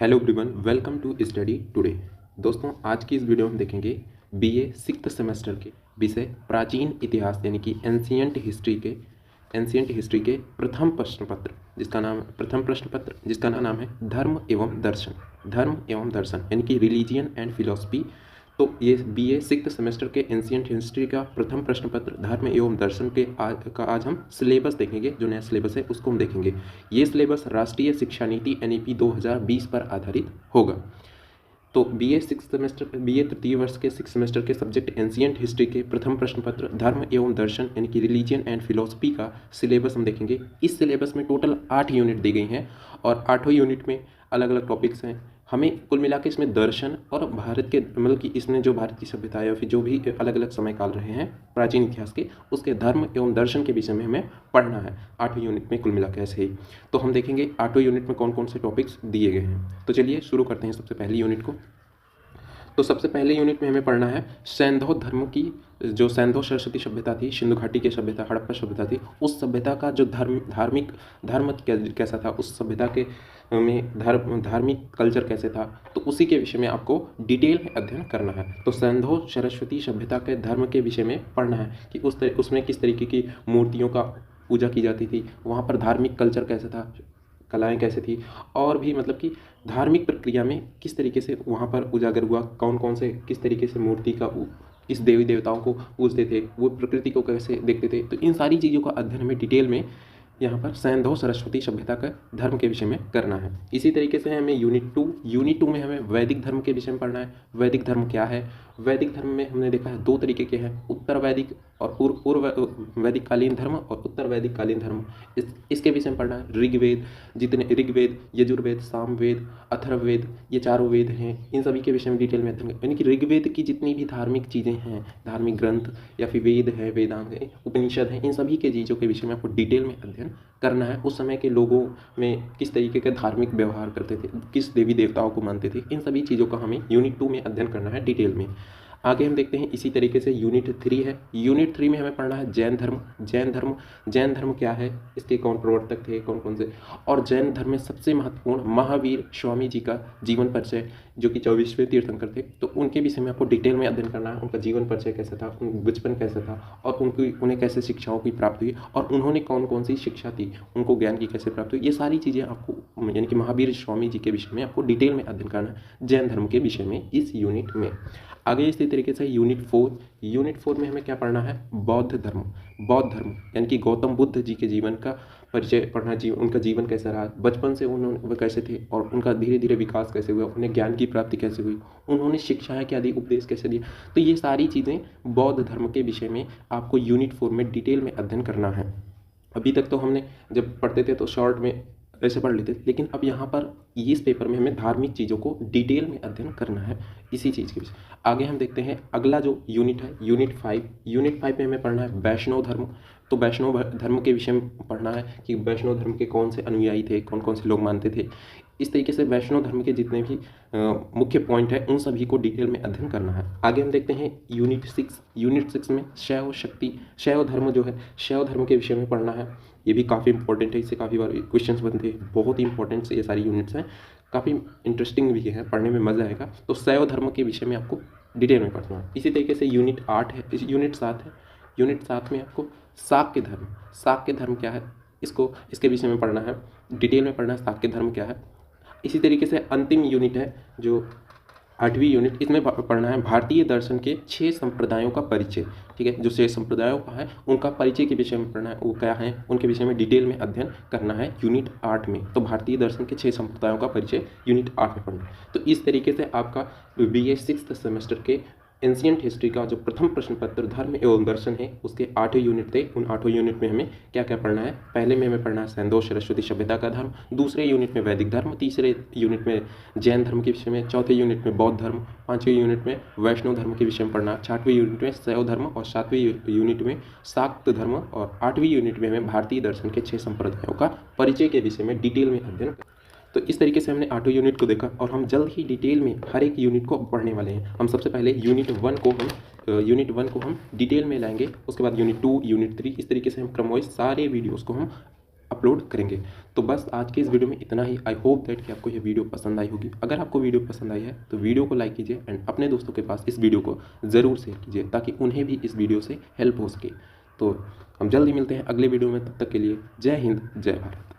Hello everyone, welcome to study today. दोस्तों, आज की इस वीडियो में हम देखेंगे बीए सिक्स्थ सेमेस्टर के विषय प्राचीन इतिहास यानी कि एंशियंट हिस्ट्री के प्रथम प्रश्न पत्र जिसका नाम है धर्म एवं दर्शन यानी कि रिलीजियन एंड फिलोसफी। तो ये बीए सिक्स्थ सेमेस्टर के एंशियंट हिस्ट्री का प्रथम प्रश्न पत्र धर्म एवं दर्शन के आज हम सिलेबस देखेंगे। जो नया सिलेबस है उसको हम देखेंगे। ये सिलेबस राष्ट्रीय शिक्षा नीति NEP 2020 पर आधारित होगा। तो बीए तृतीय वर्ष के सिक्स सेमेस्टर के सब्जेक्ट एंशियंट हिस्ट्री के प्रथम प्रश्न पत्र धर्म एवं दर्शन यानी कि रिलीजियन एंड फिलोसफी का सिलेबस हम देखेंगे। इस सिलेबस में टोटल 8 यूनिट दी गई हैं और 8 यूनिट में अलग अलग टॉपिक्स हैं। हमें कुल मिला के इसमें दर्शन और भारत के मतलब कि इसमें जो भारत की सभ्यता है या फिर जो भी अलग अलग समय काल रहे हैं प्राचीन इतिहास के, उसके धर्म एवं दर्शन के विषय में हमें पढ़ना है 8 यूनिट में कुल मिला के ऐसे ही। तो हम देखेंगे 8 यूनिट में कौन कौन से टॉपिक्स दिए गए हैं। तो चलिए शुरू करते हैं सबसे पहली यूनिट को। तो सबसे पहले यूनिट में हमें पढ़ना है सैंधव धर्म की, जो सैंधव सरस्वती सभ्यता थी, सिंधु घाटी की सभ्यता, हड़प्पा सभ्यता थी, उस सभ्यता का जो धर्म कैसा था, उस सभ्यता के में धार्मिक कल्चर कैसे था, तो उसी के विषय में आपको डिटेल में अध्ययन करना है। तो सैंधव सरस्वती सभ्यता के धर्म के विषय में पढ़ना है कि उसमें किस तरीके की मूर्तियों का पूजा की जाती थी, वहाँ पर धार्मिक कल्चर कैसे था, कलाएं कैसे थी, और भी मतलब कि धार्मिक प्रक्रिया में किस तरीके से वहाँ पर उजागर हुआ, कौन कौन से किस तरीके से मूर्ति का किस देवी देवताओं को पूजते थे, वो प्रकृति को कैसे देखते थे। तो इन सारी चीज़ों का अध्ययन हमें डिटेल में यहाँ पर सैंधव सरस्वती सभ्यता का धर्म के विषय में करना है। इसी तरीके से हमें यूनिट टू में हमें वैदिक धर्म के विषय में पढ़ना है। वैदिक धर्म क्या है? वैदिक धर्म में हमने देखा है 2 तरीके के हैं, उत्तर वैदिक और पूर्व वैदिक कालीन धर्म और उत्तर वैदिक कालीन धर्म। इसके विषय में पढ़ना है। ऋग्वेद, यजुर्वेद, सामवेद, अथर्ववेद, ये चारों वेद हैं, इन सभी के विषय में डिटेल में अध्ययन करें। यानी कि ऋग्वेद की जितनी भी धार्मिक चीज़ें हैं, धार्मिक ग्रंथ या फिर वेद है, वेदांग है, उपनिषद है, इन सभी के चीज़ों के विषय में आपको डिटेल में अध्ययन करना है। उस समय के लोगों में किस तरीके का धार्मिक व्यवहार करते थे, किस देवी देवताओं को मानते थे, इन सभी चीज़ों का हमें यूनिट 2 में अध्ययन करना है डिटेल में। आगे हम देखते हैं इसी तरीके से यूनिट 3 है। यूनिट 3 में हमें पढ़ना है जैन धर्म क्या है, इसके कौन प्रवर्तक थे, कौन कौन से, और जैन धर्म में सबसे महत्वपूर्ण महावीर स्वामी जी का जीवन परिचय, जो कि 24वें तीर्थंकर थे, तो उनके विषय में आपको डिटेल में अध्ययन करना है। उनका जीवन परिचय कैसा था, उनका बचपन कैसा था, और उन्हें कैसे शिक्षाओं की प्राप्ति हुई, और उन्होंने कौन कौन सी शिक्षा थी, उनको ज्ञान की कैसे प्राप्ति हुई, ये सारी चीज़ें आपको यानी कि महावीर स्वामी जी के विषय में आपको डिटेल में अध्ययन करना है जैन धर्म के विषय में इस यूनिट में। आगे इसी तरीके से यूनिट 4 में हमें क्या पढ़ना है? बौद्ध धर्म यानी कि गौतम बुद्ध जी के जीवन का परिचय पढ़ना, उनका जीवन कैसा रहा, बचपन से वो कैसे थे और उनका धीरे धीरे विकास कैसे हुआ, उन्हें ज्ञान की प्राप्ति कैसे हुई, उन्होंने शिक्षाएं क्या दी, उपदेश कैसे दिया। तो ये सारी चीज़ें बौद्ध धर्म के विषय में आपको यूनिट 4 में डिटेल में अध्ययन करना है। अभी तक तो हमने जब पढ़ते थे तो शॉर्ट में ऐसे पढ़ लेते, लेकिन अब यहाँ पर इस पेपर में हमें धार्मिक चीज़ों को डिटेल में अध्ययन करना है इसी चीज़ के विषय। आगे हम देखते हैं अगला जो यूनिट है यूनिट 5 में हमें पढ़ना है वैष्णव धर्म। तो वैष्णव धर्म के विषय में पढ़ना है कि वैष्णव धर्म के कौन से अनुयायी थे, कौन कौन से लोग मानते थे। इस तरीके से वैष्णव धर्म के जितने भी मुख्य पॉइंट है उन सभी को डिटेल में अध्ययन करना है। आगे हम देखते हैं यूनिट 6 में शैव धर्म के विषय में पढ़ना है। ये भी काफ़ी इंपॉर्टेंट है, इससे काफ़ी बार क्वेश्चंस बनते हैं, बहुत ही इंपॉर्टेंट ये सारी यूनिट्स हैं, काफ़ी इंटरेस्टिंग भी है, पढ़ने में मज़ा आएगा। तो शैव धर्म के विषय में आपको डिटेल में पढ़ना है। इसी तरीके से यूनिट 7 है। यूनिट 7 में आपको शाक्य धर्म क्या है, इसके विषय में पढ़ना है, डिटेल में पढ़ना है शाक्य धर्म क्या है। इसी तरीके से अंतिम यूनिट है जो 8वीं यूनिट, इसमें पढ़ना है भारतीय दर्शन के 6 संप्रदायों का परिचय। ठीक है, जो 6 संप्रदायों का है उनका परिचय के विषय में पढ़ना है, वो क्या है, उनके विषय में डिटेल में अध्ययन करना है यूनिट 8 में। तो भारतीय दर्शन के 6 संप्रदायों का परिचय यूनिट 8 में पढ़ना है। तो इस तरीके से आपका BA सिक्स्थ सेमेस्टर के एंशियंट हिस्ट्री का जो प्रथम प्रश्न पत्र धर्म एवं दर्शन है उसके 8 यूनिट थे। उन 8 यूनिट में हमें क्या क्या पढ़ना है? पहले में हमें पढ़ना है सैंधव सरस्वती सभ्यता का धर्म, दूसरे यूनिट में वैदिक धर्म, तीसरे यूनिट में जैन धर्म के विषय में, चौथे यूनिट में बौद्ध धर्म, 5वें यूनिट में वैष्णव धर्म के विषय में पढ़ना, 6वें यूनिट में शैव धर्म और 7वें यूनिट में शाक्त धर्म, और 8वीं यूनिट में हमें भारतीय दर्शन के 6 संप्रदायों का परिचय के विषय में डिटेल में अध्ययन। तो इस तरीके से हमने 8 यूनिट को देखा और हम जल्द ही डिटेल में हर एक यूनिट को पढ़ने वाले हैं। हम सबसे पहले यूनिट 1 को हम डिटेल में लाएंगे, उसके बाद यूनिट 2, यूनिट 3, इस तरीके से हम क्रमवाइज सारे वीडियोस को हम अपलोड करेंगे। तो बस आज के इस वीडियो में इतना ही। आई होप दैट कि आपको यह वीडियो पसंद आई होगी। अगर आपको वीडियो पसंद आई है तो वीडियो को लाइक कीजिए एंड अपने दोस्तों के पास इस वीडियो को ज़रूर शेयर कीजिए ताकि उन्हें भी इस वीडियो से हेल्प हो सके। तो हम जल्दी मिलते हैं अगले वीडियो में, तब तक के लिए जय हिंद जय भारत।